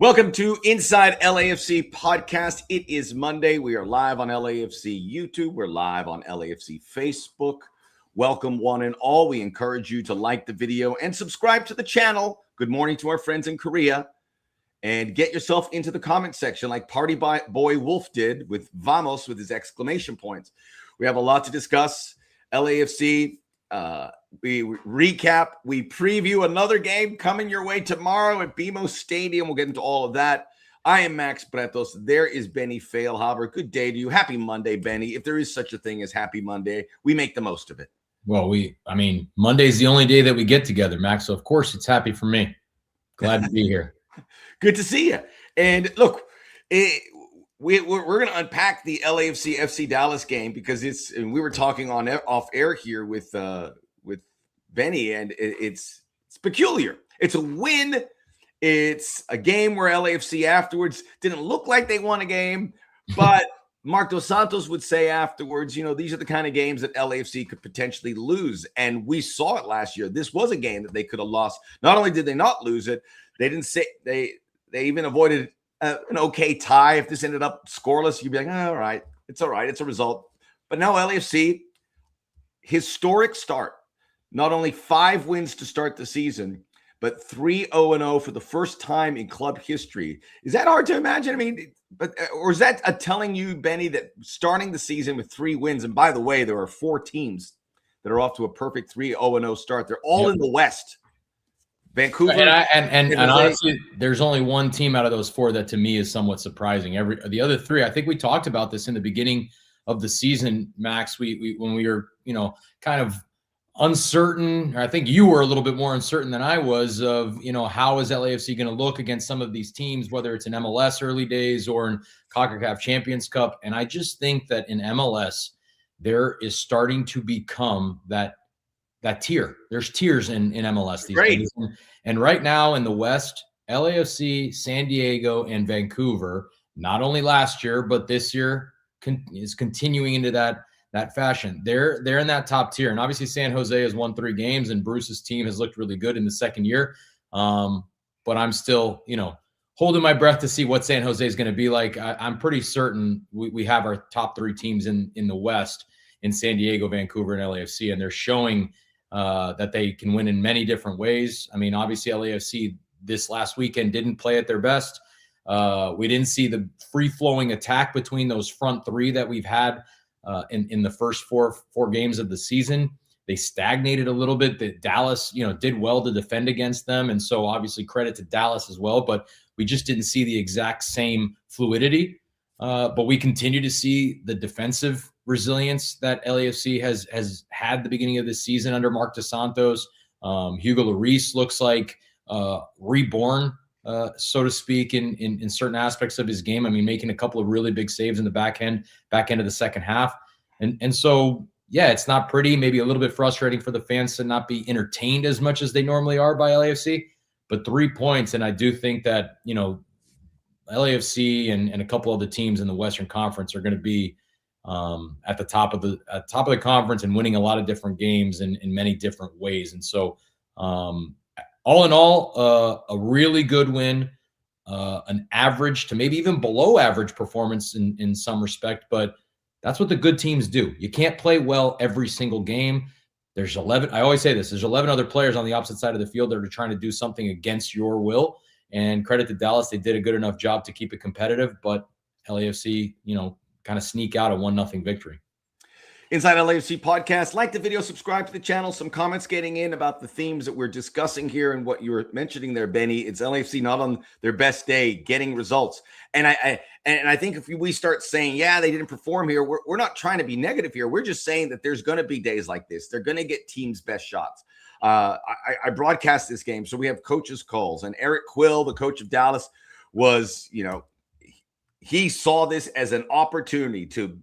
Welcome to Inside LAFC Podcast. It is Monday. We are live on LAFC YouTube. We're live on LAFC Facebook. Welcome one and all. We encourage you to like the video and subscribe to the channel. Good morning to our friends in Korea. And get yourself into the comment section like Party Boy Wolf did with Vamos with his exclamation points. We have a lot to discuss. LAFC, we recap, we preview another game coming your way tomorrow at BMO Stadium. We'll get into all of that. I am Max Bretos. There is Benny Feilhaber. Good day to you. Happy Monday, Benny. If there is such a thing as happy Monday, we make the most of it. Well, Monday's the only day that we get together, Max. So, of course, it's happy for me. Glad to be here. Good to see you. And look, we're going to unpack the LAFC FC Dallas game because we were talking off air here with Benny, and it's peculiar. It's a win. It's a game where LAFC afterwards didn't look like they won a game, but Marc Dos Santos would say afterwards, these are the kind of games that LAFC could potentially lose. And we saw it last year. This was a game that they could have lost. Not only did they not lose it, they didn't say they even avoided an okay tie. If this ended up scoreless, you'd be like, all right. It's a result. But now LAFC, historic start. Not only 5 wins to start the season, but 3-0-0 for the first time in club history. Is that hard to imagine? Or is that telling you, Benny, that starting the season with 3 wins, and by the way, there are 4 teams that are off to a perfect 3-0-0 start. They're all in the West. Vancouver. And honestly, there's only one team out of those 4 that to me is somewhat surprising. The other 3, I think we talked about this in the beginning of the season, Max. We when we were, kind of uncertain, or I think you were a little bit more uncertain than I was of, how is LAFC going to look against some of these teams, whether it's in MLS early days or in CONCACAF Champions Cup. And I just think that in MLS, there is starting to become that tier. There's tiers in MLS these days. And right now in the West, LAFC, San Diego, and Vancouver, not only last year, but this year is continuing into that fashion. They're in that top tier. And obviously San Jose has won 3 games and Bruce's team has looked really good in the second year. But I'm still, holding my breath to see what San Jose is going to be like. I'm pretty certain we have our top 3 teams in the West in San Diego, Vancouver, and LAFC. And they're showing that they can win in many different ways. Obviously LAFC this last weekend didn't play at their best. We didn't see the free-flowing attack between those front 3 that we've had in the first four games of the season. They stagnated a little bit. That Dallas, did well to defend against them. And so obviously credit to Dallas as well, but we just didn't see the exact same fluidity. But we continue to see the defensive resilience that LAFC has had the beginning of the season under Marc Dos Santos. Hugo Lloris looks like reborn, so to speak, in certain aspects of his game. Making a couple of really big saves in the back end of the second half. And so, yeah, it's not pretty, maybe a little bit frustrating for the fans to not be entertained as much as they normally are by LAFC, but 3 points. And I do think that, LAFC and a couple of the teams in the Western Conference are going to be at the top of the conference and winning a lot of different games in many different ways. And so, all in all, a really good win, an average to maybe even below average performance in some respect, but that's what the good teams do. You can't play well every single game. There's 11. I always say this. There's 11 other players on the opposite side of the field that are trying to do something against your will. And credit to Dallas, they did a good enough job to keep it competitive. But LAFC, kind of sneak out a 1-0 victory. Inside LAFC Podcast. Like the video, subscribe to the channel. Some comments getting in about the themes that we're discussing here and what you were mentioning there, Benny. It's LAFC not on their best day, getting results. And I think if we start saying, yeah, they didn't perform here, we're not trying to be negative here. We're just saying that there's going to be days like this. They're going to get teams' best shots. I broadcast this game, so we have coaches' calls. And Eric Quill, the coach of Dallas, was, he saw this as an opportunity to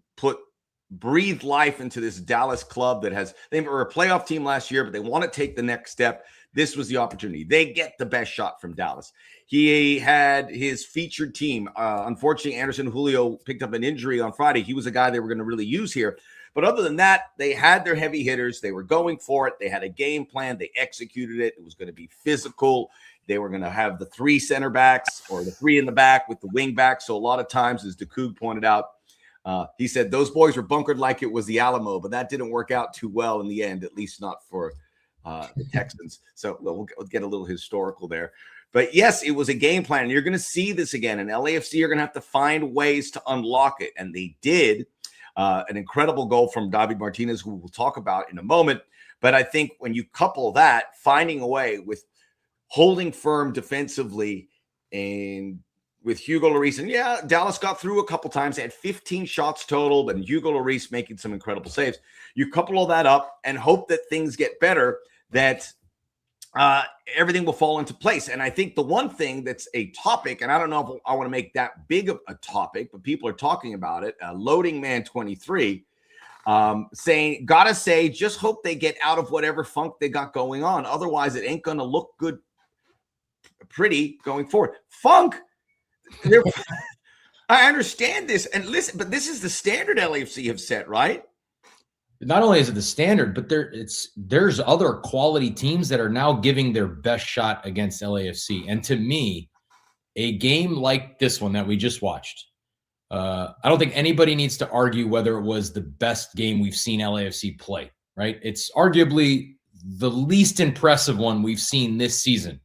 breathe life into this Dallas club they were a playoff team last year, but they want to take the next step. This was the opportunity. They get the best shot from Dallas. He had his featured team. Unfortunately, Anderson Julio picked up an injury on Friday. He was a guy they were going to really use here. But other than that, they had their heavy hitters. They were going for it. They had a game plan. They executed it. It was going to be physical. They were going to have the 3 center backs or the 3 in the back with the wing back. So a lot of times, as DeCoog pointed out, he said those boys were bunkered like it was the Alamo, but that didn't work out too well in the end, at least not for the Texans. So we'll get a little historical there. But yes, it was a game plan. And you're going to see this again. And LAFC are going to have to find ways to unlock it. And they did. An incredible goal from David Martinez, who we'll talk about in a moment. But I think when you couple that, finding a way with holding firm defensively and with Hugo Lloris, and yeah, Dallas got through a couple times. They had 15 shots total, but Hugo Lloris making some incredible saves. You couple all that up and hope that things get better, that everything will fall into place. And I think the one thing that's a topic, and I don't know if I want to make that big of a topic, but people are talking about it, Loading Man 23, saying, gotta say, just hope they get out of whatever funk they got going on. Otherwise, it ain't going to look good, pretty going forward. Funk. I understand this. And listen, but this is the standard LAFC have set, right? Not only is it the standard, but there's other quality teams that are now giving their best shot against LAFC. And to me, a game like this one that we just watched, I don't think anybody needs to argue whether it was the best game we've seen LAFC play, right? It's arguably the least impressive one we've seen this season,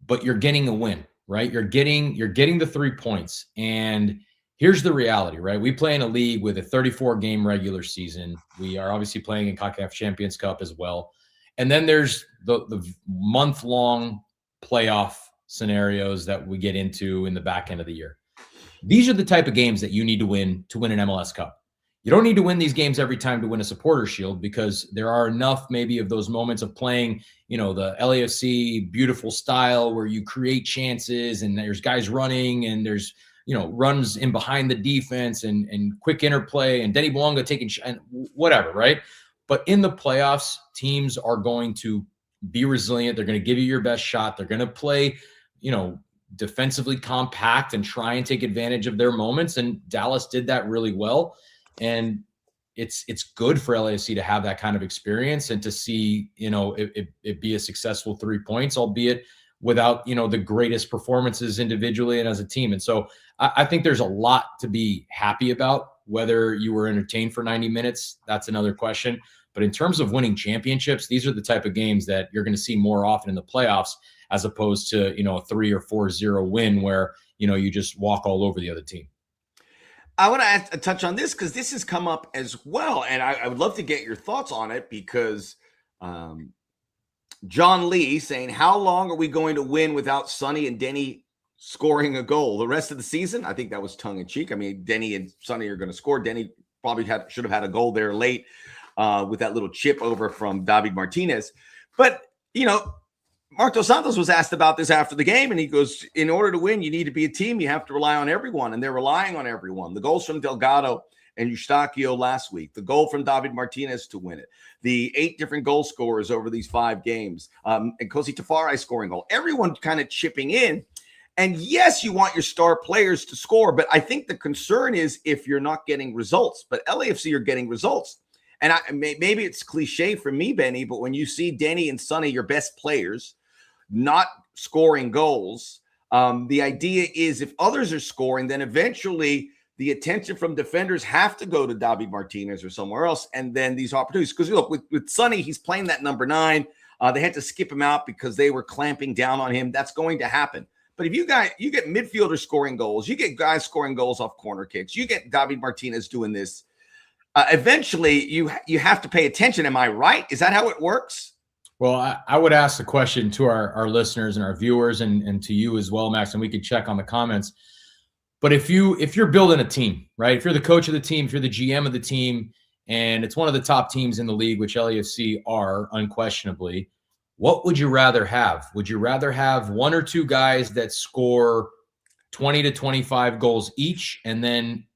but you're getting a win, right? You're getting the 3 points. And here's the reality, right? We play in a league with a 34-game regular season. We are obviously playing in CONCACAF Champions Cup as well. And then there's the month-long playoff scenarios that we get into in the back end of the year. These are the type of games that you need to win an MLS Cup. You don't need to win these games every time to win a Supporter Shield, because there are enough maybe of those moments of playing, the LAFC beautiful style where you create chances and there's guys running and there's, runs in behind the defense and quick interplay and Denny Bouanga taking and whatever, right? But in the playoffs, teams are going to be resilient. They're going to give you your best shot. They're going to play, defensively compact and try and take advantage of their moments. And Dallas did that really well. And it's good for LAFC to have that kind of experience and to see, it be a successful 3 points, albeit without, the greatest performances individually and as a team. And so I think there's a lot to be happy about. Whether you were entertained for 90 minutes, that's another question. But in terms of winning championships, these are the type of games that you're going to see more often in the playoffs, as opposed to, a 3 or 4-0 win where, you just walk all over the other team. I want to touch on this because this has come up as well. And I would love to get your thoughts on it because John Lee saying, how long are we going to win without Sonny and Denny scoring a goal? The rest of the season? I think that was tongue in cheek. I mean, Denny and Sonny are going to score. Denny probably should have had a goal there late with that little chip over from David Martinez. But, Marc Dos Santos was asked about this after the game, and he goes, in order to win, you need to be a team. You have to rely on everyone, and they're relying on everyone. The goals from Delgado and Eustachio last week, the goal from David Martinez to win it, the 8 different goal scorers over these 5 games, and Kosi Tafari scoring goal, everyone kind of chipping in. And yes, you want your star players to score, but I think the concern is if you're not getting results. But LAFC are getting results. And maybe it's cliche for me, Benny, but when you see Denny and Sonny, your best players, not scoring goals, the idea is if others are scoring, then eventually the attention from defenders have to go to David Martinez or somewhere else, and then these opportunities. Because look, with Sonny, he's playing that number 9. They had to skip him out because they were clamping down on him. That's going to happen. But if you get midfielders scoring goals, you get guys scoring goals off corner kicks, you get David Martinez doing this, eventually you have to pay attention. Am I right? Is that how it works? Well, I would ask the question to our listeners and our viewers and to you as well, Max, and we could check on the comments. But if you're building a team, right? If you're the coach of the team, if you're the GM of the team, and it's one of the top teams in the league, which LAFC are unquestionably, what would you rather have? Would you rather have 1 or 2 guys that score 20 to 25 goals each, and then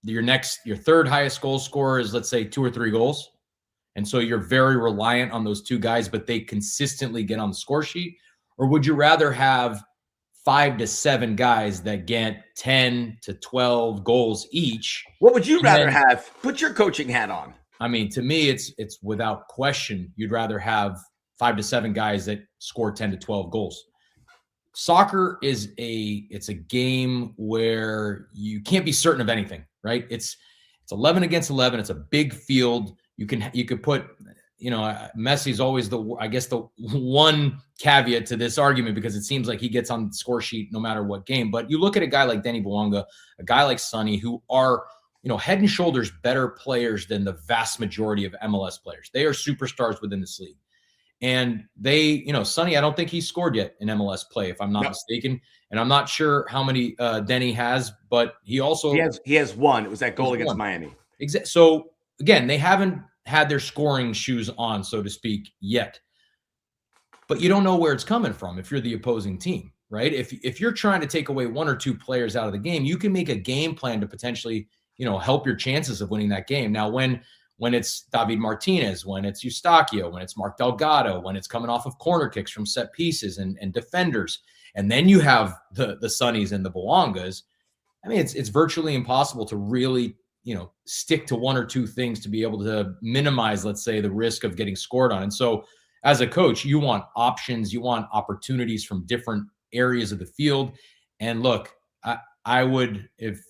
your third highest goal scorer is, let's say, 2 or 3 goals? And so you're very reliant on those 2 guys, but they consistently get on the score sheet? Or would you rather have 5 to 7 guys that get 10 to 12 goals each? What would you rather have? Put your coaching hat on. I mean, to me, it's without question, you'd rather have 5 to 7 guys that score 10 to 12 goals. soccer it's a game where you can't be certain of anything, right? It's 11 against 11. It's a big field. You could put, Messi's always the one caveat to this argument, because it seems like he gets on the score sheet no matter what game. But you look at a guy like Denny Bouanga, a guy like Sonny, who are, head and shoulders better players than the vast majority of MLS players. They are superstars within this league. And they, Sonny, I don't think he's scored yet in MLS play, if I'm not mistaken. And I'm not sure how many Denny has, but he has one. It was that goal against Miami. So again, they haven't had their scoring shoes on, so to speak, yet. But you don't know where it's coming from if you're the opposing team, right? If you're trying to take away one or two players out of the game, you can make a game plan to potentially, help your chances of winning that game. Now, when it's David Martinez, when it's Eustachio, when it's Mark Delgado, when it's coming off of corner kicks from set pieces and defenders, and then you have the Sonnies and the Bouangas, I mean, it's virtually impossible to really, stick to one or two things to be able to minimize, let's say, the risk of getting scored on. And so as a coach, you want options, you want opportunities from different areas of the field. And look, I would, if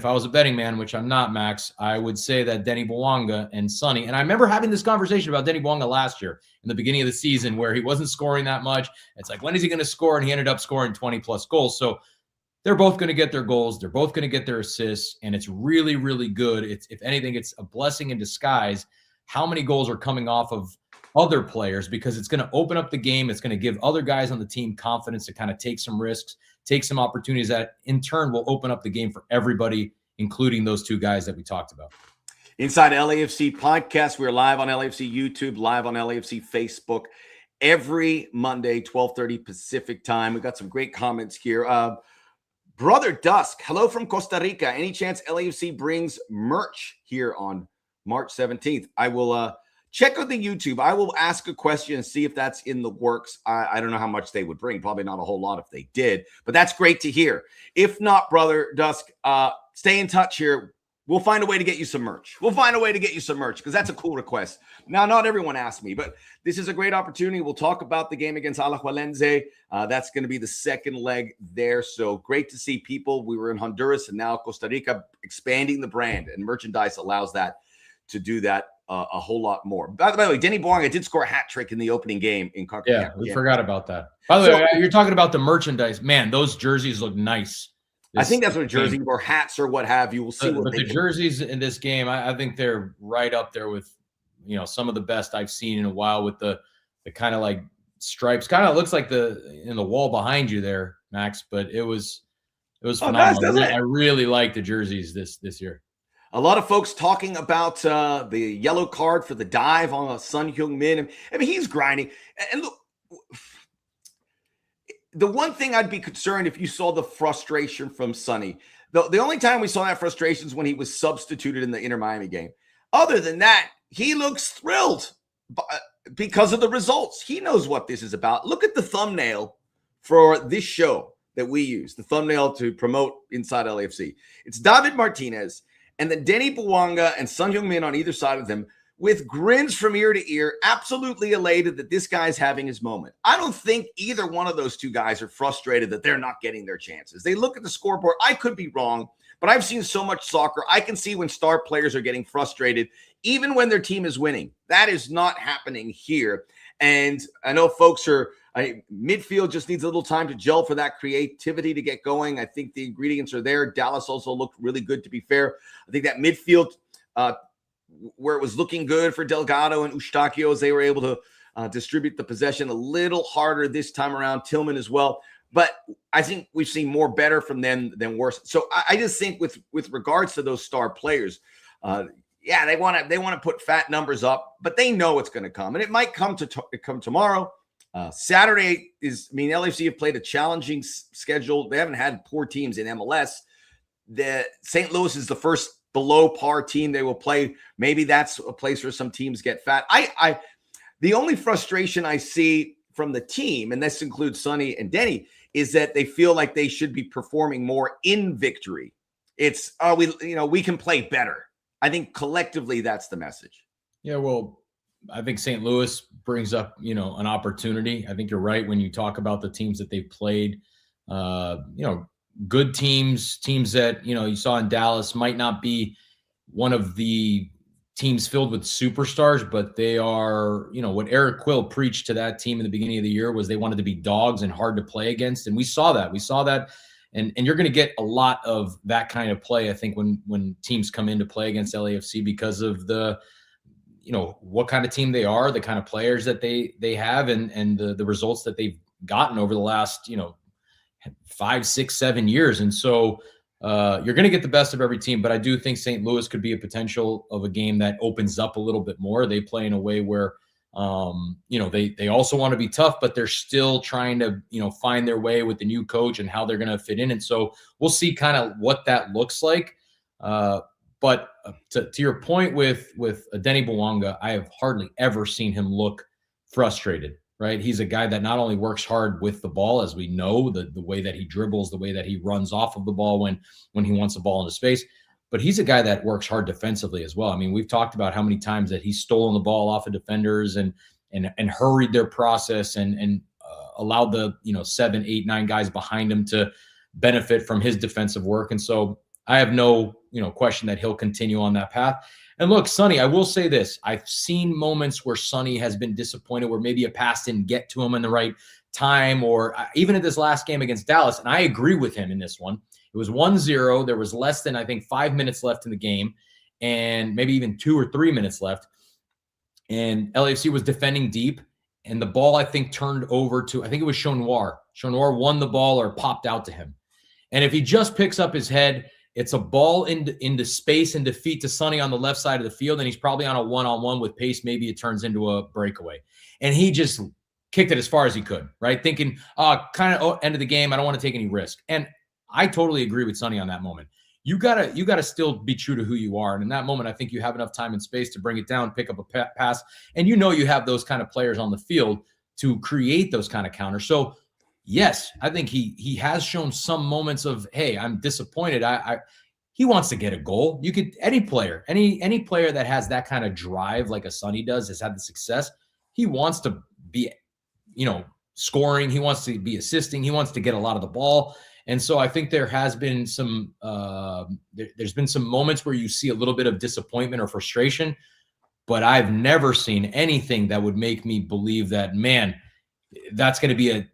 I was a betting man, which I'm not, Max, I would say that Denny Bouanga and Sonny, and I remember having this conversation about Denny Bouanga last year in the beginning of the season where he wasn't scoring that much. It's like, when is he going to score? And he ended up scoring 20 plus goals. So they're both going to get their goals. They're both going to get their assists. And it's really, really good. If anything, it's a blessing in disguise how many goals are coming off of other players, because it's going to open up the game. It's going to give other guys on the team confidence to kind of take some risks, take some opportunities that in turn will open up the game for everybody, including those two guys that we talked about. Inside LAFC podcast. We're live on LAFC YouTube, live on LAFC Facebook every Monday, 12:30 Pacific time. We got some great comments here. Brother Dusk, hello from Costa Rica. Any chance LAFC brings merch here on March 17th? I will check out the YouTube. I will ask a question and see if that's in the works. I don't know how much they would bring. Probably not a whole lot if they did, but that's great to hear. If not, Brother Dusk, stay in touch here. We'll find a way to get you some merch. Because that's a cool request. Now, not everyone asked me, but this is a great opportunity. We'll talk about the game against Alajuelense. That's going to be the second leg there. So great to see people. We were in Honduras and now Costa Rica expanding the brand, and merchandise allows that to do that a whole lot more. By the way, Denny Bouanga did score a hat trick in the opening game in CONCACAF. Yeah, we forgot about that. By the way, you're talking about the merchandise. Man, those jerseys look nice. I think that's what jersey or hats or what have you. We'll see. But the jerseys in this game, I think they're right up there with, some of the best I've seen in a while, with the kind of like stripes. Kind of looks like in the wall behind you there, Max. But it was phenomenal. I really like the jerseys this year. A lot of folks talking about the yellow card for the dive on Son Heung-min. I mean, he's grinding. And look, the one thing I'd be concerned if you saw the frustration from Sonny. The only time we saw that frustration is when he was substituted in the Inter Miami game. Other than that, he looks thrilled because of the results. He knows what this is about. Look at the thumbnail for this show that we use, the thumbnail to promote Inside LAFC. It's David Martinez and then Denny Bouanga and Son Heung-min on either side of them, with grins from ear to ear, absolutely elated that this guy's having his moment. I don't think either one of those two guys are frustrated that they're not getting their chances. They look at the scoreboard. I could be wrong, but I've seen so much soccer. I can see when star players are getting frustrated, even when their team is winning. That is not happening here. And I know folks midfield just needs a little time to gel for that creativity to get going. I think the ingredients are there. Dallas also looked really good, to be fair. I think that midfield, where it was looking good for Delgado and Eustachio, as they were able to distribute the possession a little harder this time around. Tillman as well. But I think we've seen more better from them than worse. So I just think with regards to those star players, they want to put fat numbers up, but they know it's going to come. And it might come tomorrow. Saturday LAFC have played a challenging schedule. They haven't had poor teams in MLS. The St. Louis is the first below par team they will play. Maybe that's a place where some teams get fat. The only frustration I see from the team, and this includes Sonny and Denny, is that they feel like they should be performing more in victory. It's, we can play better. I think collectively that's the message. Yeah, well, I think St. Louis brings up, an opportunity. I think you're right when you talk about the teams that they've played. Good teams that, you saw in Dallas might not be one of the teams filled with superstars, but they are, what Eric Quill preached to that team in the beginning of the year was they wanted to be dogs and hard to play against. And we saw that. And you're going to get a lot of that kind of play, I think, when teams come in to play against LAFC because of the, what kind of team they are, the kind of players that they have, and the results that they've gotten over the last, 5, 6, 7 years. And so you're going to get the best of every team, but I do think St. Louis could be a potential of a game that opens up a little bit more. They play in a way where, they also want to be tough, but they're still trying to, find their way with the new coach and how they're going to fit in. And so we'll see kind of what that looks like. But to your point with Denny Bouanga, I have hardly ever seen him look frustrated, right? He's a guy that not only works hard with the ball, as we know, the way that he dribbles, the way that he runs off of the ball when he wants the ball into space, but he's a guy that works hard defensively as well. I mean, we've talked about how many times that he's stolen the ball off of defenders and hurried their process and allowed the 7, 8, 9 guys behind him to benefit from his defensive work. And so I have no question that he'll continue on that path. And look, Sonny, I will say this. I've seen moments where Sonny has been disappointed, where maybe a pass didn't get to him in the right time, or even at this last game against Dallas. And I agree with him in this one. It was 1-0. There was less than, I think, 5 minutes left in the game, and maybe even 2 or 3 minutes left. And LAFC was defending deep, and the ball, I think, turned over to, I think it was Sean Noir. Sean Noir won the ball or popped out to him. And if he just picks up his head, it's a ball into space and defeat to Sonny on the left side of the field, and he's probably on a one-on-one with pace. Maybe it turns into a breakaway. And he just kicked it as far as he could, right? Thinking, kind of end of the game, I don't want to take any risk. And I totally agree with Sonny on that moment. You gotta still be true to who you are. And in that moment, I think you have enough time and space to bring it down, pick up a pass. And you have those kind of players on the field to create those kind of counters. So yes, I think he has shown some moments of, hey, I'm disappointed. He wants to get a goal. You could, any player that has that kind of drive like a Sonny does, has had the success. He wants to be, scoring. He wants to be assisting. He wants to get a lot of the ball. And so I think there has been some, there's been some moments where you see a little bit of disappointment or frustration, but I've never seen anything that would make me believe that, man, that's going to be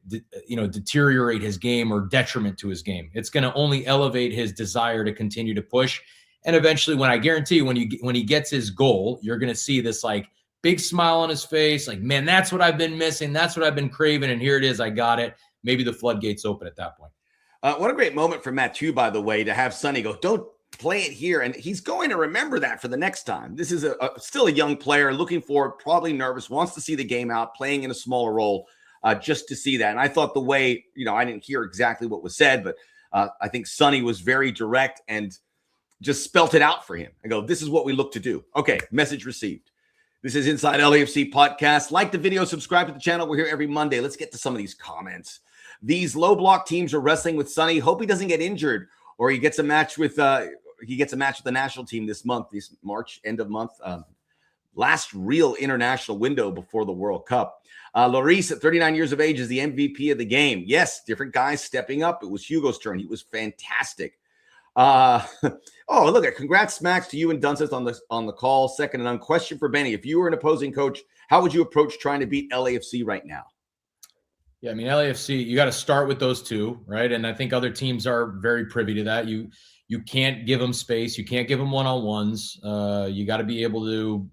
deteriorate his game or detriment to his game. It's going to only elevate his desire to continue to push. And eventually, when he gets his goal, you're going to see this like big smile on his face. Like, man, that's what I've been missing. That's what I've been craving. And here it is. I got it. Maybe the floodgates open at that point. What a great moment for Mathieu, by the way, to have Sonny go, don't play it here. And he's going to remember that for the next time. This is still a young player looking forward, probably nervous, wants to see the game out, playing in a smaller role. Just to see that. And I thought the way, I didn't hear exactly what was said, but I think Sonny was very direct and just spelt it out for him. I go, this is what we look to do. Okay, message received. This is Inside LAFC Podcast. Like the video, subscribe to the channel. We're here every Monday. Let's get to some of these comments. These low block teams are wrestling with Sonny. Hope he doesn't get injured or he gets a match with the national team this month, this March, end of month. Last real international window before the World Cup. Lloris, at 39 years of age, is the MVP of the game. Yes, different guys stepping up. It was Hugo's turn. He was fantastic. Look at congrats, Max, to you and Dunseth on the call. Second and none question for Benny. If you were an opposing coach, how would you approach trying to beat LAFC right now? Yeah, I mean, LAFC, you got to start with those two, right? And I think other teams are very privy to that. You can't give them space. You can't give them one-on-ones. You got to be able to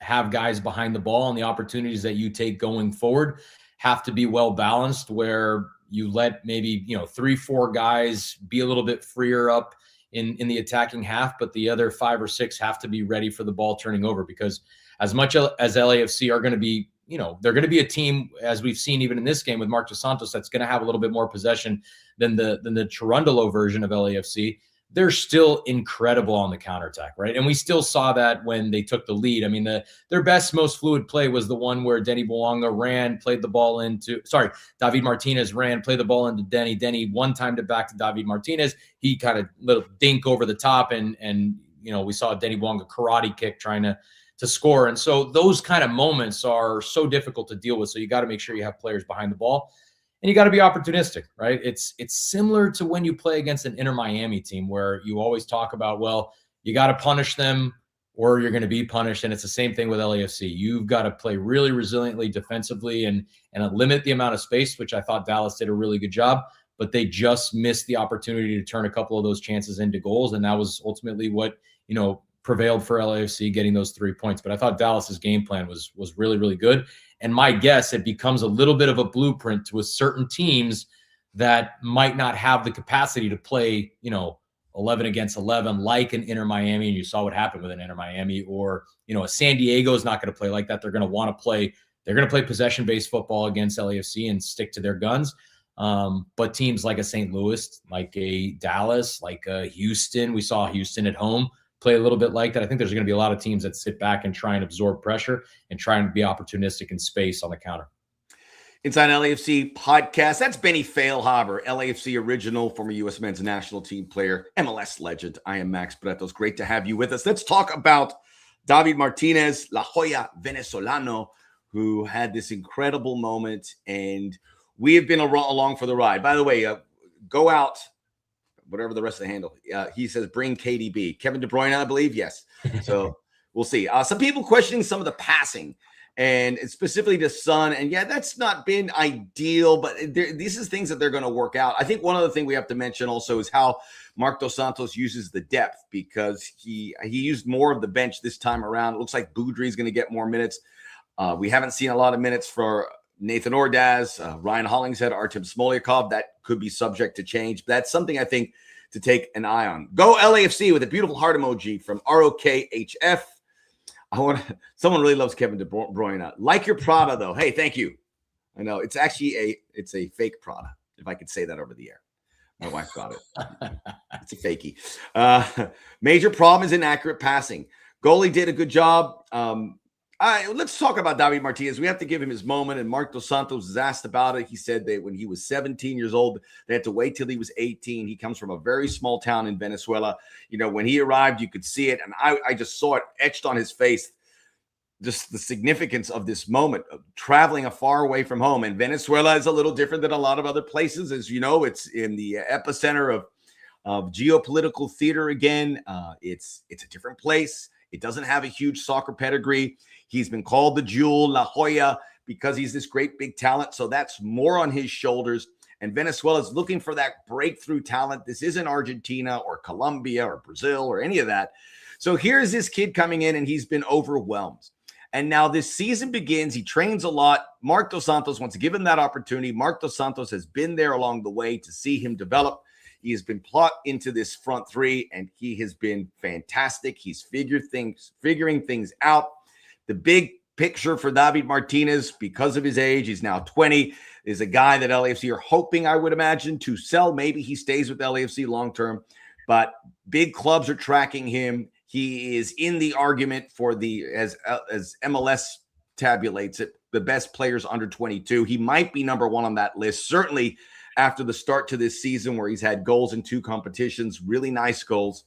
have guys behind the ball, and the opportunities that you take going forward have to be well balanced, where you let maybe 3-4 guys be a little bit freer up in the attacking half, but the other 5 or 6 have to be ready for the ball turning over, because as much as LAFC are going to be, they're going to be a team, as we've seen even in this game with Marc Dos Santos, that's going to have a little bit more possession than the Cherundolo version of LAFC. They're still incredible on the counterattack, right? And we still saw that when they took the lead. I mean, their best, most fluid play was the one where Denny Bouanga David Martinez played the ball into Denny. Denny one timed it back to David Martinez. He kind of little dink over the top, and we saw Denny Bouanga karate kick trying to to score. And so those kind of moments are so difficult to deal with. So you got to make sure you have players behind the ball, and you got to be opportunistic, right? It's similar to when you play against an Inter Miami team where you always talk about, well, you got to punish them or you're going to be punished. And it's the same thing with LAFC. You've got to play really resiliently defensively and limit the amount of space, which I thought Dallas did a really good job, but they just missed the opportunity to turn a couple of those chances into goals. And that was ultimately what, prevailed for LAFC, getting those 3 points. But I thought Dallas's game plan was really, really good. And my guess, it becomes a little bit of a blueprint to certain teams that might not have the capacity to play, 11 against 11, like an Inter Miami. And you saw what happened with an Inter Miami, or, a San Diego is not going to play like that. They're going to want to play. They're going to play possession-based football against LAFC and stick to their guns. But teams like a St. Louis, like a Dallas, like a Houston, we saw Houston at home play a little bit like that. I think there's going to be a lot of teams that sit back and try and absorb pressure and try and be opportunistic in space on the counter. Inside LAFC podcast. That's Benny Feilhaber, LAFC original, former U.S. men's national team player, MLS legend. I am Max Bretos. Great to have you with us. Let's talk about David Martinez, La Joya Venezolano, who had this incredible moment, and we have been along for the ride. By the way, go out, whatever the rest of the handle. He says, bring KDB. Kevin De Bruyne, I believe? Yes. So we'll see. Some people questioning some of the passing, and specifically to Son. And yeah, that's not been ideal, but these are things that they're going to work out. I think one other thing we have to mention also is how Marc Dos Santos uses the depth, because he used more of the bench this time around. It looks like Boudry is going to get more minutes. We haven't seen a lot of minutes for Nathan Ordaz, Ryan Hollingshead, Artem Smolyakov. That could be subject to change. But that's something I think to take an eye on. Go LAFC with a beautiful heart emoji from ROKHF. Someone really loves Kevin De Bruyne. Like your Prada, though. Hey, thank you. I know it's actually a fake Prada, if I could say that over the air. My wife got it. It's a fakie. Major problem is inaccurate passing. Goalie did a good job. Let's talk about David Martinez. We have to give him his moment. And Marc Dos Santos was asked about it. He said that when he was 17 years old, they had to wait till he was 18. He comes from a very small town in Venezuela. When he arrived, you could see it. And I just saw it etched on his face, just the significance of this moment of traveling afar away from home. And Venezuela is a little different than a lot of other places. As you know, it's in the epicenter of geopolitical theater again. It's a different place. It doesn't have a huge soccer pedigree. He's been called the Jewel, La Joya, because he's this great big talent. So that's more on his shoulders. And Venezuela is looking for that breakthrough talent. This isn't Argentina or Colombia or Brazil or any of that. So here's this kid coming in, and he's been overwhelmed. And now this season begins. He trains a lot. Marc Dos Santos wants to give him that opportunity. Marc Dos Santos has been there along the way to see him develop. He has been plugged into this front three, and he has been fantastic. He's figuring things out. The big picture for David Martinez, because of his age, he's now 20, is a guy that LAFC are hoping, I would imagine, to sell. Maybe he stays with LAFC long-term, but big clubs are tracking him. He is in the argument for as MLS tabulates it, the best players under 22. He might be number one on that list, certainly after the start to this season where he's had goals in 2 competitions, really nice goals.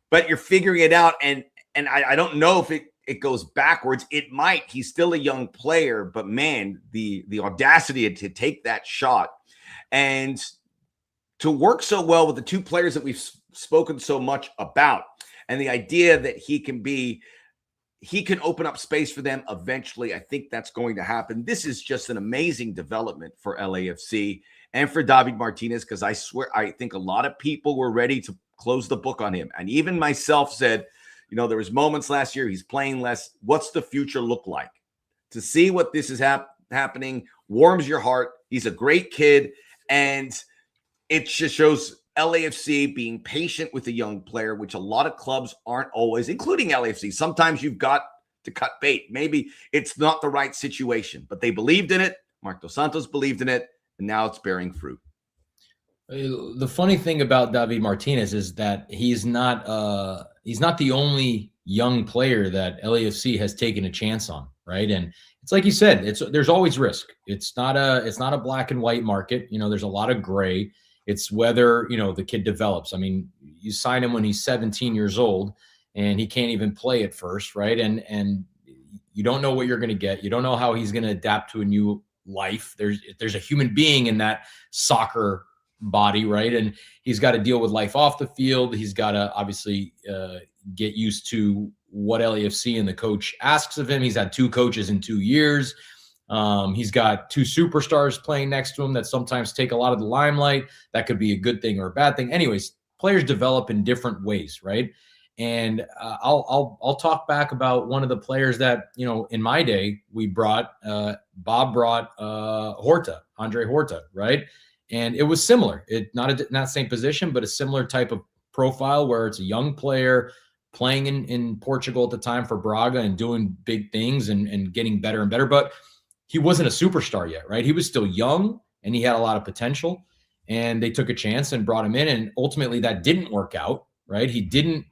But you're figuring it out, and I don't know if it goes backwards. It might. He's still a young player, but man, the audacity to take that shot and to work so well with the 2 players that we've spoken so much about, and the idea that he can open up space for them eventually. I think that's going to happen. This is just an amazing development for LAFC and for David Martinez, because I swear, I think a lot of people were ready to close the book on him. And even myself said, there was moments last year, he's playing less. What's the future look like? To see what this is happening warms your heart. He's a great kid. And it just shows LAFC being patient with a young player, which a lot of clubs aren't always, including LAFC. Sometimes you've got to cut bait. Maybe it's not the right situation, but they believed in it. Marc Dos Santos believed in it, and now it's bearing fruit. The funny thing about David Martinez is that he's not the only young player that LAFC has taken a chance on, right? And it's like you said, there's always risk. It's not a black and white market. There's a lot of gray. It's whether the kid develops. I mean, you sign him when he's 17 years old, and he can't even play at first, right? And you don't know what you're going to get. You don't know how he's going to adapt to a new life. There's a human being in that soccer body, right? And he's got to deal with life off the field. He's got to obviously get used to what LAFC and the coach asks of him. He's had 2 coaches in 2 years. He's got 2 superstars playing next to him that sometimes take a lot of the limelight. That could be a good thing or a bad thing. Anyways, players develop in different ways, right? And I'll talk back about one of the players that, you know, in my day we brought. Bob brought Andre Horta, right? And it was similar. Not the same position, but a similar type of profile where it's a young player playing in Portugal at the time for Braga and doing big things and getting better and better. But he wasn't a superstar yet, right? He was still young and he had a lot of potential. And they took a chance and brought him in. And ultimately that didn't work out, right? He didn't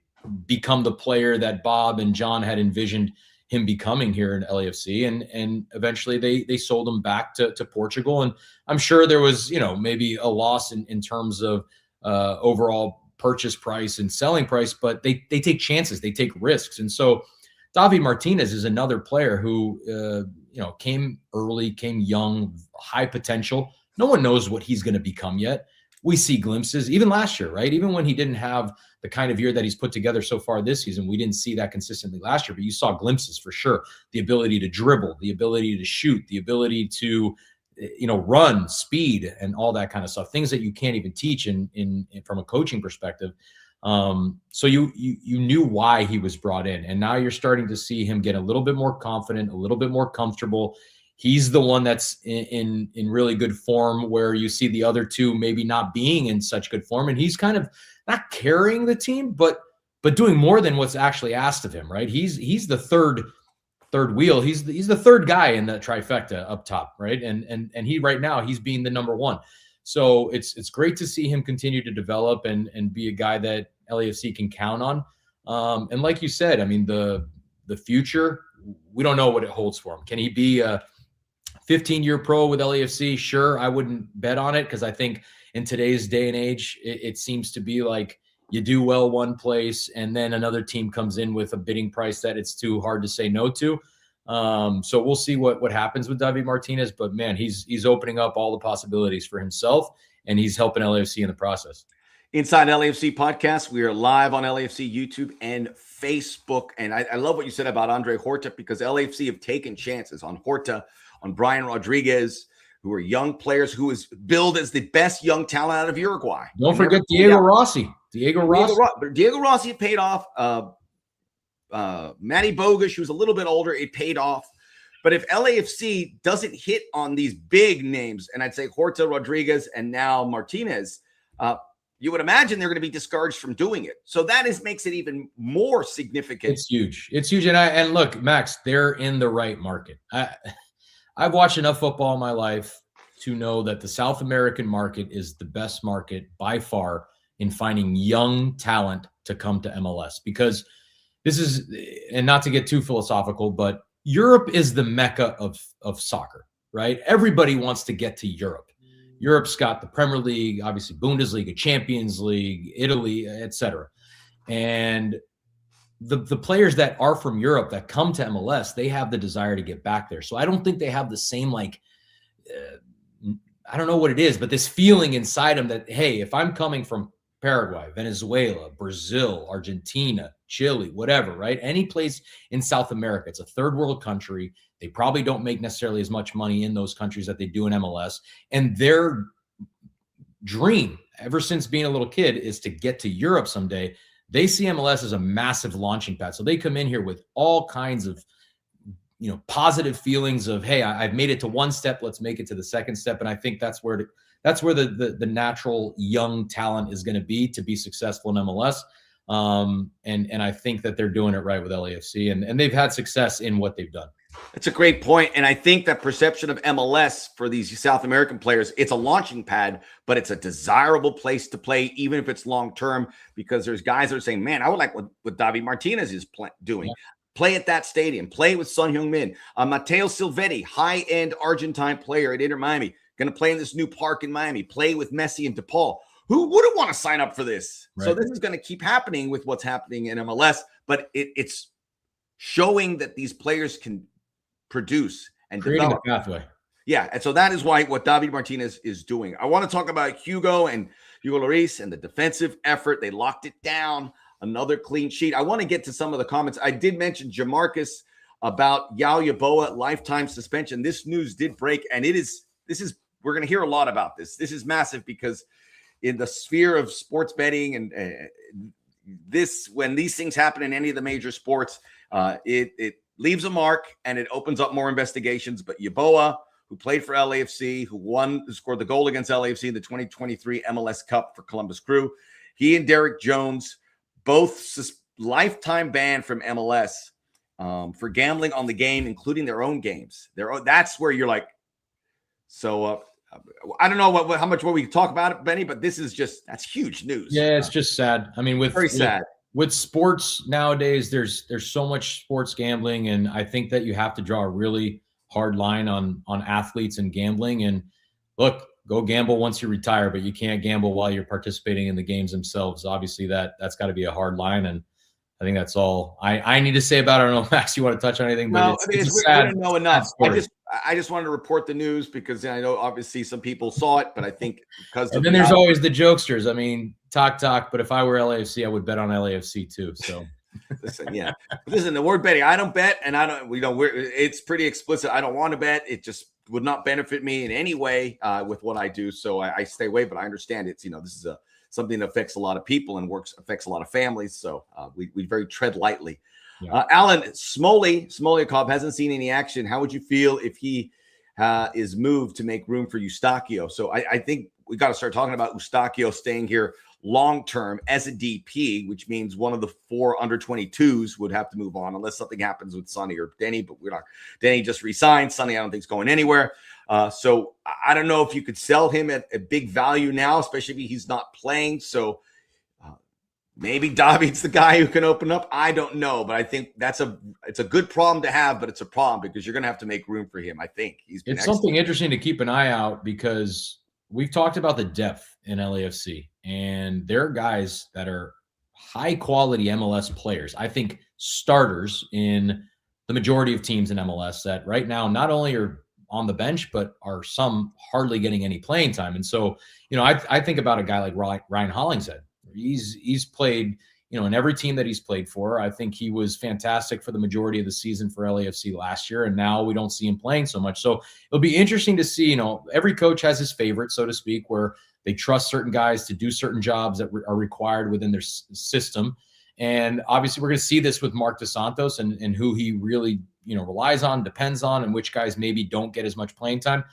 become the player that Bob and John had envisioned him becoming here in LAFC. And eventually they sold him back to Portugal. And I'm sure there was, you know, maybe a loss in terms of overall purchase price and selling price, but they take chances, they take risks. And so David Martinez is another player who, you know, came early, came young, high potential. No one knows what he's going to become yet. We see glimpses, even last year, right? Even when he didn't have the kind of year that he's put together so far this season, we didn't see that consistently last year, but you saw glimpses for sure. The ability to dribble, the ability to shoot, the ability to, you know, run, speed, and all that kind of stuff. Things that you can't even teach in from a coaching perspective. So you knew why he was brought in, and now you're starting to see him get a little bit more confident, a little bit more comfortable. He's the one that's in really good form, where you see the other 2 maybe not being in such good form, and he's kind of not carrying the team, but doing more than what's actually asked of him, right? He's the third wheel. He's the third guy in the trifecta up top, right? And he right now he's being the number 1. So it's great to see him continue to develop and be a guy that LAFC can count on. And like you said, I mean, the future, we don't know what it holds for him. Can he be a 15-year pro with LAFC? Sure, I wouldn't bet on it, because I think in today's day and age, it seems to be like you do well one place and then another team comes in with a bidding price that it's too hard to say no to. So we'll see what happens with David Martinez, but man, he's opening up all the possibilities for himself, and he's helping LAFC in the process. Inside LAFC podcast, we are live on LAFC YouTube and Facebook. And I love what you said about Andre Horta, because LAFC have taken chances on Horta, on Brian Rodriguez, who are young players, who is billed as the best young talent out of Uruguay. Don't forget Diego Rossi. Diego Rossi paid off. Matty Bogusz, who's a little bit older, it paid off. But if LAFC doesn't hit on these big names, and I'd say Horta, Rodriguez, and now Martinez, you would imagine they're going to be discouraged from doing it. So that makes it even more significant. It's huge. It's huge. And look, Max, they're in the right market. I've watched enough football in my life to know that the South American market is the best market by far in finding young talent to come to MLS, because this is, and not to get too philosophical, but Europe is the mecca of soccer, right? Everybody wants to get to Europe. Europe's got the Premier League, obviously Bundesliga, Champions League, Italy, etc. And the players that are from Europe that come to MLS, they have the desire to get back there. So I don't think they have the same, like, I don't know what it is, but this feeling inside them that, hey, if I'm coming from Paraguay, Venezuela, Brazil, Argentina, Chile, whatever, right? Any place in South America, it's a third world country. They probably don't make necessarily as much money in those countries that they do in MLS. And their dream, ever since being a little kid, is to get to Europe someday. They see MLS as a massive launching pad. So they come in here with all kinds of, you know, positive feelings of, hey, I've made it to one step, let's make it to the second step. And I think that's where the natural young talent is going to be successful in MLS. And I think that they're doing it right with LAFC, and they've had success in what they've done. That's a great point. And I think that perception of MLS for these South American players, it's a launching pad, but it's a desirable place to play, even if it's long-term, because there's guys that are saying, man, I would like what David Martinez is doing. Yeah. Play at that stadium, play with Son Heung-min. Matteo Silvetti, high-end Argentine player at Inter Miami, going to play in this new park in Miami, play with Messi and DePaul. Who wouldn't want to sign up for this? Right. So this is going to keep happening with what's happening in MLS. but it's showing that these players can produce and creating develop. the pathway. Yeah, and so that is what David Martinez is doing. I want to talk about Hugo Lloris and the defensive effort. They locked it down. Another clean sheet. I want to get to some of the comments. I did mention Jamarcus about Yao Yeboah lifetime suspension. This news did break, and we're going to hear a lot about this. This is massive because in the sphere of sports betting and when these things happen in any of the major sports, it leaves a mark and it opens up more investigations. But Yeboah, who played for LAFC, who scored the goal against LAFC in the 2023 MLS Cup for Columbus Crew, he and Derek Jones, both lifetime ban from MLS for gambling on the game, including their own games. That's where you're like, so I don't know how much we can talk about it, Benny, but that's huge news. Yeah, it's just sad. I mean, very sad. With sports nowadays, there's so much sports gambling, and I think that you have to draw a really hard line on athletes and gambling. And look, go gamble once you retire, but you can't gamble while you're participating in the games themselves. Obviously, that's got to be a hard line, and I think that's all I need to say about it. I don't know, Max, you want to touch on anything? But it's sad. We don't know enough. I just wanted to report the news because I know obviously some people saw it, but I think because and then there's always the jokesters. I mean, talk. But if I were LAFC, I would bet on LAFC too. So listen, the word betting, I don't bet, and I don't. It's pretty explicit. I don't want to bet. It just would not benefit me in any way with what I do. So I stay away. But I understand it's this is something that affects a lot of people and affects a lot of families. So we very tread lightly. Yeah. Alan Smolyakov hasn't seen any action. How would you feel if he is moved to make room for Eustachio? So I think we got to start talking about Eustachio staying here long-term as a DP, which means one of the 4 under-22s would have to move on unless something happens with Sonny or Denny, but we're not. Denny just resigned. Sonny, I don't think is going anywhere. So I don't know if you could sell him at a big value now, especially if he's not playing. So maybe David's the guy who can open up. I don't know, but I think it's a good problem to have, but it's a problem because you're going to have to make room for him. I think it's something interesting to keep an eye out because we've talked about the depth in LAFC, and there are guys that are high quality MLS players. I think starters in the majority of teams in MLS that right now not only are on the bench, but are some hardly getting any playing time. And so, I think about a guy like Ryan Hollingshead. He's played, in every team that he's played for. I think he was fantastic for the majority of the season for LAFC last year, and now we don't see him playing so much. So it'll be interesting to see, every coach has his favorite, so to speak, where they trust certain guys to do certain jobs that are required within their system. And obviously we're going to see this with Marc Dos Santos and who he really, relies on, depends on, and which guys maybe don't get as much playing time.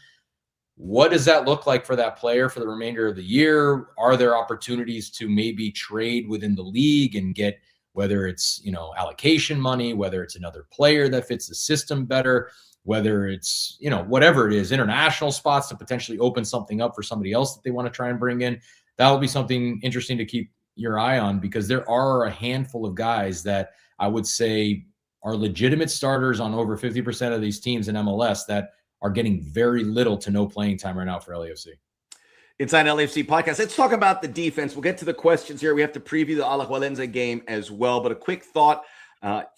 What does that look like for that player for the remainder of the year? Are there opportunities to maybe trade within the league and get, whether it's, allocation money, whether it's another player that fits the system better, whether it's, whatever it is, international spots to potentially open something up for somebody else that they want to try and bring in? That'll be something interesting to keep your eye on because there are a handful of guys that I would say are legitimate starters on over 50% of these teams in MLS that are getting very little to no playing time right now for LAFC. Inside LAFC podcast. Let's talk about the defense. We'll get to the questions here. We have to preview the Alajuelense game as well. But a quick thought,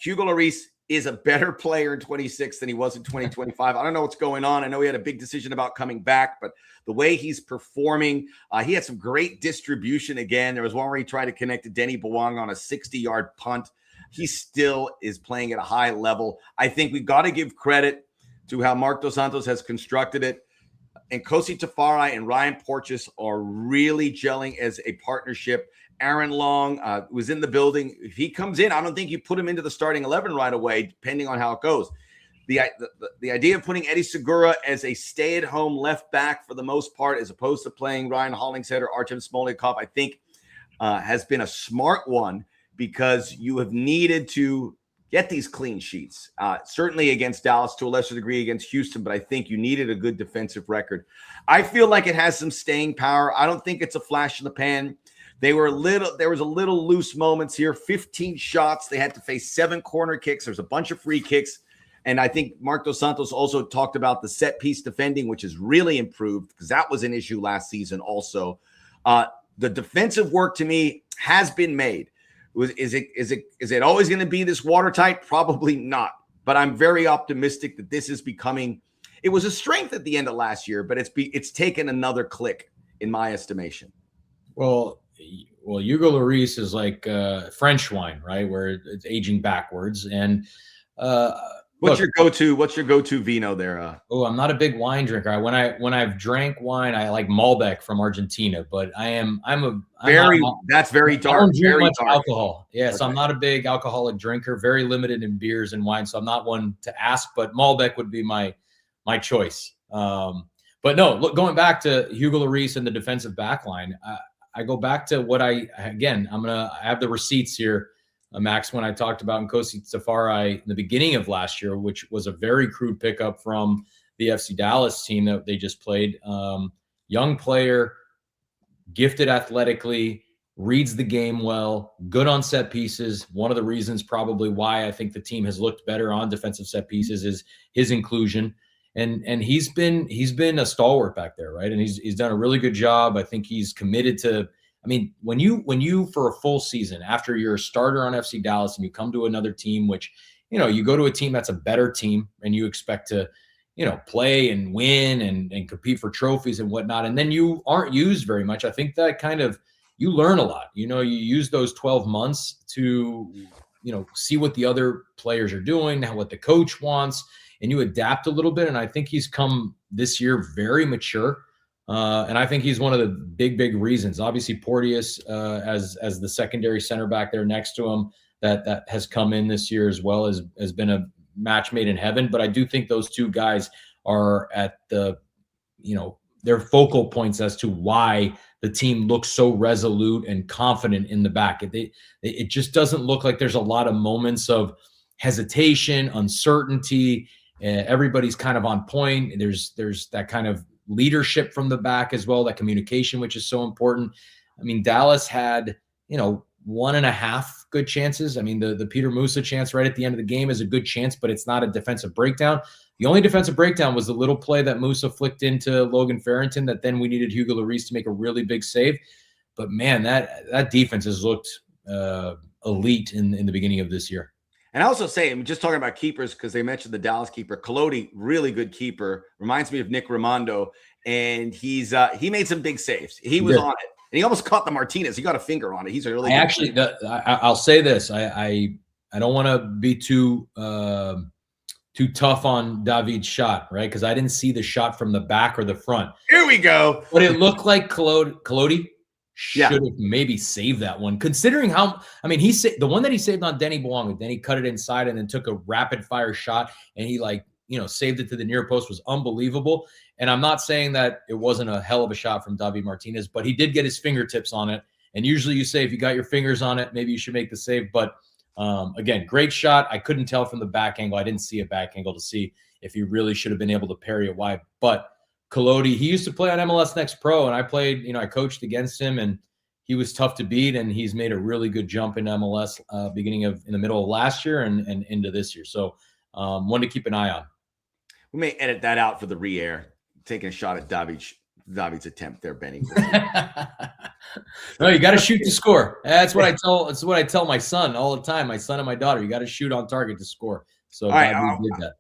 Hugo Lloris is a better player in 26 than he was in 2025. I don't know what's going on. I know he had a big decision about coming back, but the way he's performing, he had some great distribution again. There was one where he tried to connect to Denny Bouang on a 60-yard punt. He still is playing at a high level. I think we've got to give credit to how Marc Dos Santos has constructed it. And Kosi Tafari and Ryan Porteous are really gelling as a partnership. Aaron Long was in the building. If he comes in, I don't think you put him into the starting 11 right away, depending on how it goes. The idea of putting Eddie Segura as a stay-at-home left back for the most part, as opposed to playing Ryan Hollingshead or Artem Smolyakov, I think has been a smart one because you have needed to get these clean sheets, certainly against Dallas, to a lesser degree against Houston, but I think you needed a good defensive record. I feel like it has some staying power. I don't think it's a flash in the pan. There was a little loose moments here, 15 shots. They had to face 7 corner kicks. There's a bunch of free kicks. And I think Marc Dos Santos also talked about the set piece defending, which has really improved because that was an issue last season also. The defensive work to me has been made. Is it always going to be this watertight? Probably not. But I'm very optimistic that this is becoming. It was a strength at the end of last year, but it's taken another click in my estimation. Well, Hugo Lloris is like French wine, right? Where it's aging backwards. And what's your go-to vino there? I'm not a big wine drinker. When I've drank wine, I like Malbec from Argentina, but that's very dark. I don't drink very much dark. alcohol. Yeah, okay. So I'm not a big alcoholic drinker. Very limited in beers and wine, so I'm not one to ask. But Malbec would be my choice. But no, look, going back to Hugo Lloris and the defensive backline, I go back to what I have the receipts here. Max, when I talked about Nkosi Safari in the beginning of last year, which was a very crude pickup from the FC Dallas team that they just played. Young player, gifted athletically, reads the game well, good on set pieces. One of the reasons probably why I think the team has looked better on defensive set pieces is his inclusion. And he's been a stalwart back there, right? And he's done a really good job. I think he's committed to. I mean, when you for a full season after you're a starter on FC Dallas and you come to another team, which, you go to a team that's a better team and you expect to, play and win and compete for trophies and whatnot, and then you aren't used very much. I think that kind of, you learn a lot. You use those 12 months to, see what the other players are doing, what the coach wants, and you adapt a little bit. And I think he's come this year very mature. And I think he's one of the big reasons. Obviously, Porteous as the secondary center back there next to him that has come in this year as well has been a match made in heaven. But I do think those two guys are at the, their focal points as to why the team looks so resolute and confident in the back. It just doesn't look like there's a lot of moments of hesitation, uncertainty. Everybody's kind of on point. There's that kind of leadership from the back as well, that communication, which is so important. I mean, Dallas had, 1.5 good chances. I mean, the Peter Musa chance right at the end of the game is a good chance, but it's not a defensive breakdown. The only defensive breakdown was the little play that Musa flicked into Logan Farrington that then we needed Hugo Lloris to make a really big save. But man, that defense has looked elite in the beginning of this year. And I also say, I'm just talking about keepers because they mentioned the Dallas keeper. Colodi, really good keeper. Reminds me of Nick Raimondo. And he made some big saves. He was on it. And he almost caught the Martinez. He got a finger on it. He's a really I'll say this. I don't want to be too tough on David's shot, right? Because I didn't see the shot from the back or the front. Here we go. But it looked like Colodi should have maybe saved that one, considering how, he saved the one that he saved on Denny Bouanga. Then he cut it inside and then took a rapid fire shot and he saved it to the near post. Was unbelievable. And I'm not saying that it wasn't a hell of a shot from David Martinez, but he did get his fingertips on it. And usually you say, if you got your fingers on it, maybe you should make the save. But again, great shot. I couldn't tell from the back angle. I didn't see a back angle to see if he really should have been able to parry it wide. But Colodi, he used to play on MLS Next Pro, and I played, I coached against him, and he was tough to beat, and he's made a really good jump in MLS in the middle of last year and into this year. So one to keep an eye on. We may edit that out for the re-air, taking a shot at David's attempt there, Benny. No, you got to shoot to score. That's what I tell my son all the time, my son and my daughter. You got to shoot on target to score. So all right, did that.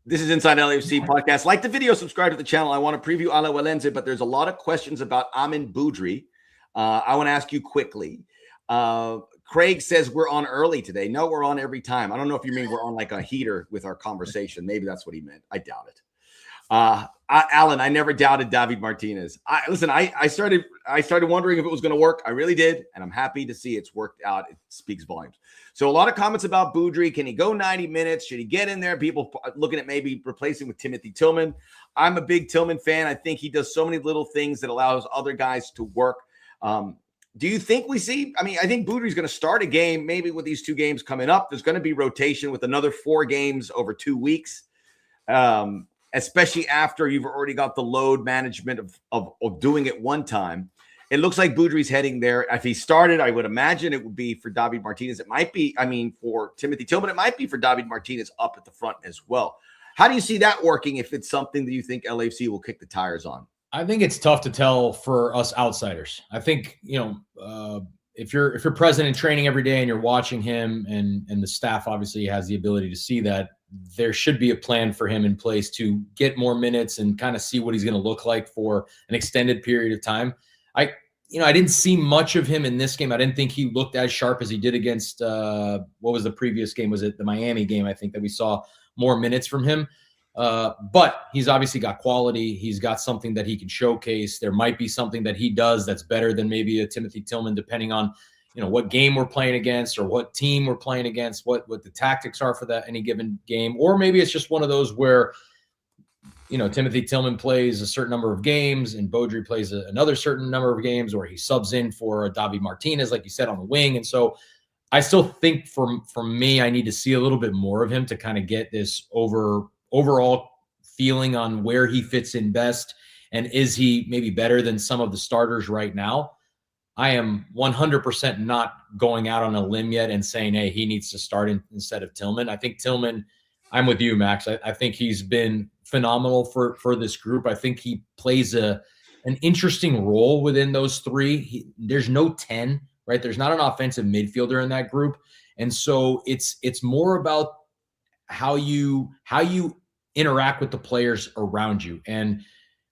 This is Inside LAFC Podcast. Like the video, subscribe to the channel. I want to preview Ale Walense, but there's a lot of questions about Amin Boudry. I want to ask you quickly. Craig says we're on early today. No, we're on every time. I don't know if you mean we're on like a heater with our conversation. Maybe that's what he meant. I doubt it. Alan, I never doubted David Martinez. I started wondering if it was going to work. I really did, and I'm happy to see it's worked out. It speaks volumes. So a lot of comments about Boudry. Can he go 90 minutes? Should he get in there? People looking at maybe replacing with Timothy Tillman. I'm a big Tillman fan. I think he does so many little things that allows other guys to work. Do you think we see? I think Boudry's going to start a game, maybe with these 2 games coming up. There's going to be rotation with another 4 games over 2 weeks, especially after you've already got the load management of doing it one time. It looks like Boudry's heading there. If he started, I would imagine it would be for David Martinez. It might be, for Timothy Tillman, it might be for David Martinez up at the front as well. How do you see that working if it's something that you think LAFC will kick the tires on? I think it's tough to tell for us outsiders. I think, if you're present in training every day and you're watching him, and the staff obviously has the ability to see that, there should be a plan for him in place to get more minutes and kind of see what he's going to look like for an extended period of time. I didn't see much of him in this game. I didn't think he looked as sharp as he did against what was the previous game? Was it the Miami game? I think that we saw more minutes from him. But he's obviously got quality. He's got something that he can showcase. There might be something that he does that's better than maybe a Timothy Tillman, depending on, what game we're playing against or what team we're playing against, what the tactics are for that any given game. Or maybe it's just one of those where, Timothy Tillman plays a certain number of games and Beaudry plays another certain number of games, or he subs in for Davi Martinez, like you said, on the wing. And so I still think for me, I need to see a little bit more of him to kind of get this overall feeling on where he fits in best. And is he maybe better than some of the starters right now? I am 100% not going out on a limb yet and saying, hey, he needs to start instead of Tillman. I think Tillman, I'm with you, Max. I think he's been phenomenal for this group. I think he plays an interesting role within those three. There's no 10, right? There's not an offensive midfielder in that group. And so it's more about how you interact with the players around you. And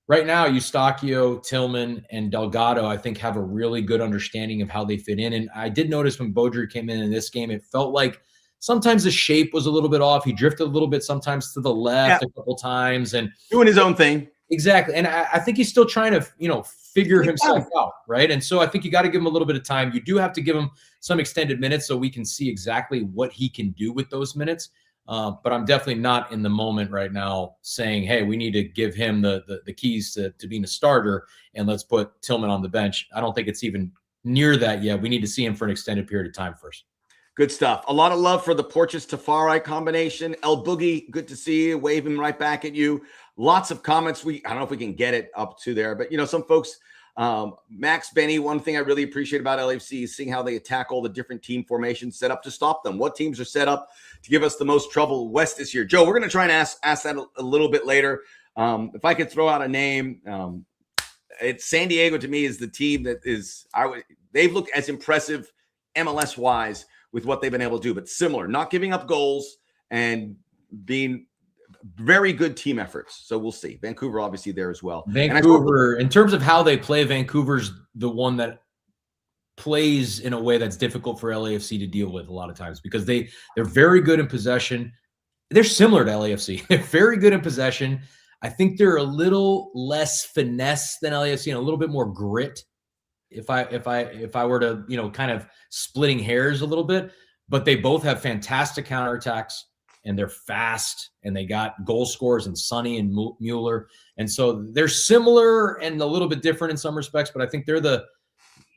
right now, Eustachio, Tillman, and Delgado, I think, have a really good understanding of how they fit in. And I did notice when Beaudry came in this game, it felt like sometimes the shape was a little bit off. He drifted a little bit, sometimes to the left a couple times, and doing his own thing. Exactly. And I think he's still trying to, figure himself out, right? And so I think you got to give him a little bit of time. You do have to give him some extended minutes so we can see exactly what he can do with those minutes. But I'm definitely not in the moment right now saying, hey, we need to give him the keys to being a starter and let's put Tillman on the bench. I don't think it's even near that yet. We need to see him for an extended period of time first. Good stuff. A lot of love for the Porteous-Tafari combination. El Boogie, good to see you. Wave him right back at you. Lots of comments. I don't know if we can get it up to there, but some folks, Max, Benny, one thing I really appreciate about LAFC is seeing how they attack all the different team formations set up to stop them. What teams are set up to give us the most trouble West this year? Joe, we're going to try and ask that a little bit later. If I could throw out a name, it's San Diego. To me, is the team that is they've looked as impressive MLS wise with what they've been able to do, but similar, not giving up goals and being very good team efforts. So we'll see. Vancouver obviously there as well. Vancouver, in terms of how they play, Vancouver's the one that plays in a way that's difficult for LAFC to deal with a lot of times because they're very good in possession. They're similar to LAFC. They're very good in possession. I think they're a little less finesse than LAFC and a little bit more grit. If I were to, kind of splitting hairs a little bit, but they both have fantastic counterattacks and they're fast and they got goal scorers in Sonny and Mueller. And so they're similar and a little bit different in some respects, but I think they're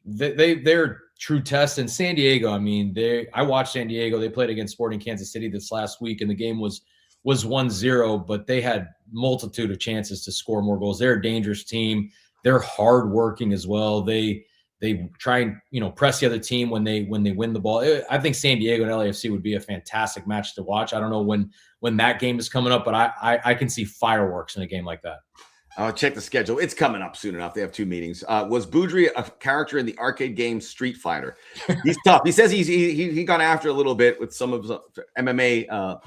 they're true test. And San Diego, I watched San Diego. They played against Sporting Kansas City this last week and the game was 1-0, but they had multitude of chances to score more goals. They're a dangerous team. They're hardworking as well. They try and press the other team when they win the ball. I think San Diego and LAFC would be a fantastic match to watch. I don't know when that game is coming up, but I can see fireworks in a game like that. I'll check the schedule. It's coming up soon enough. They have 2 meetings. Was Beaudry a character in the arcade game Street Fighter? He's tough. He says he got after a little bit with some of his MMA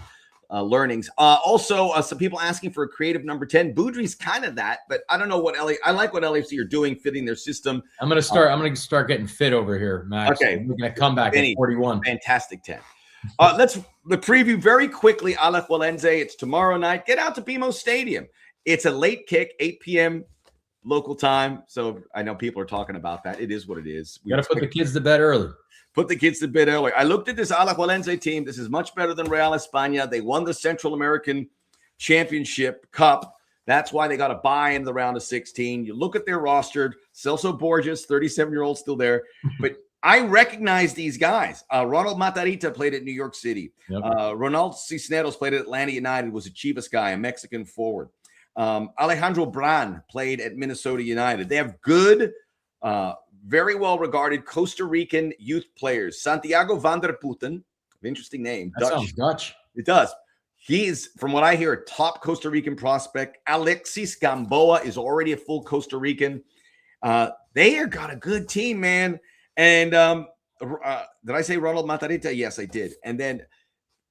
learnings. Also, some people asking for a creative number 10. Boudry's kind of that, but I don't know I like what LAFC are doing, fitting their system. I'm gonna start getting fit over here, Max. Okay, we're gonna come back at 41. Fantastic 10. Let's preview very quickly Alajuelense. It's tomorrow night. Get out to BMO Stadium. It's a late kick, 8 p.m. local time. So I know people are talking about that. It is what it is. We got to put the kids to bed early. Put the kids to bed early. I looked at this Alajuelense team. This is much better than Real España. They won the Central American Championship Cup. That's why they got a bye in the round of 16. You look at their roster. Celso Borges, 37-year-old, still there. But I recognize these guys. Ronald Matarita played at New York City. Yep. Ronald Cisneros played at Atlanta United, was a Chivas guy, a Mexican forward. Alejandro Bran played at Minnesota United. They have good, very well-regarded Costa Rican youth players. Santiago van der Putten, interesting name. That sounds Dutch. It does. He is, from what I hear, a top Costa Rican prospect. Alexis Gamboa is already a full Costa Rican. They are got a good team, man. And did I say Ronald Matarrita? Yes, I did. And then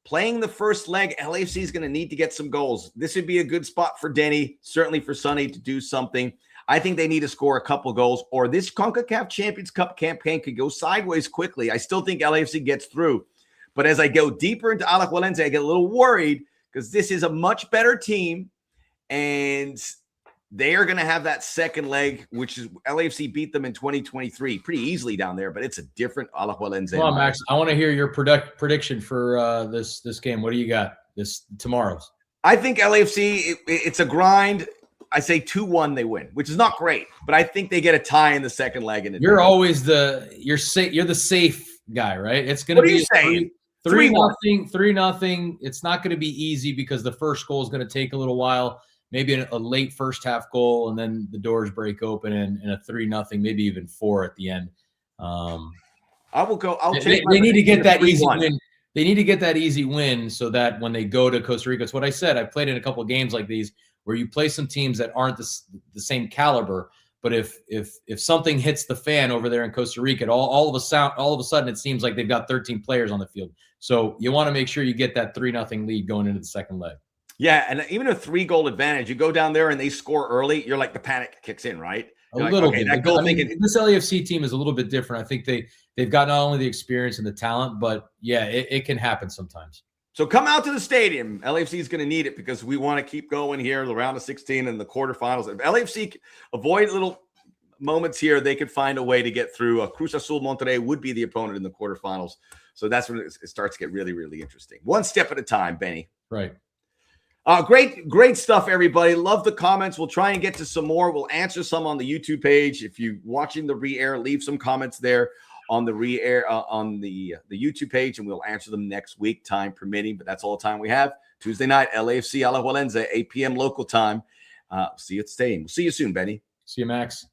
playing the first leg, LAFC is going to need to get some goals. This would be a good spot for Denny, certainly for Sonny to do something. I think they need to score a couple goals, or this CONCACAF Champions Cup campaign could go sideways quickly. I still think LAFC gets through. But as I go deeper into Alajuelense, I get a little worried because this is a much better team, and they are going to have that second leg, which is LAFC beat them in 2023 pretty easily down there, but it's a different Alajuelense. Come on, Max. I want to hear your prediction for this game. What do you got this tomorrow's? I think LAFC, it's a grind. I say 2-1 they win, which is not great, but I think they get a tie in the second leg. You're always you're the safe guy, right? It's going to be 3-0. 3-0. It's not going to be easy because the first goal is going to take a little while. Maybe a late first half goal, and then the doors break open and a 3-0, maybe even 4 at the end. I will go. They need to get that easy win. They need to get that easy win so that when they go to Costa Rica, it's what I said. I've played in a couple of games like these where you play some teams that aren't the same caliber. But if something hits the fan over there in Costa Rica, all of a sudden it seems like they've got 13 players on the field. So you want to make sure you get that 3-0 lead going into the second leg. Yeah, and even a 3-goal advantage, you go down there and they score early, you're like the panic kicks in, right? You're a little bit. That goal this LAFC team is a little bit different. I think they've got not only the experience and the talent, but yeah, it can happen sometimes. So come out to the stadium. LAFC is going to need it because we want to keep going here, the round of 16 and the quarterfinals. If LAFC avoid little moments here, they could find a way to get through. Cruz Azul Monterrey would be the opponent in the quarterfinals. So that's when it starts to get really, really interesting. One step at a time, Benny. Right. Great stuff, everybody. Love the comments. We'll try and get to some more. We'll answer some on the YouTube page. If you're watching the re-air, leave some comments there on the re-air on the YouTube page, and we'll answer them next week, time permitting. But that's all the time we have. Tuesday night, LAFC Alajuelense, 8 p.m. local time. See you at the stadium. We'll see you soon, Benny. See you, Max.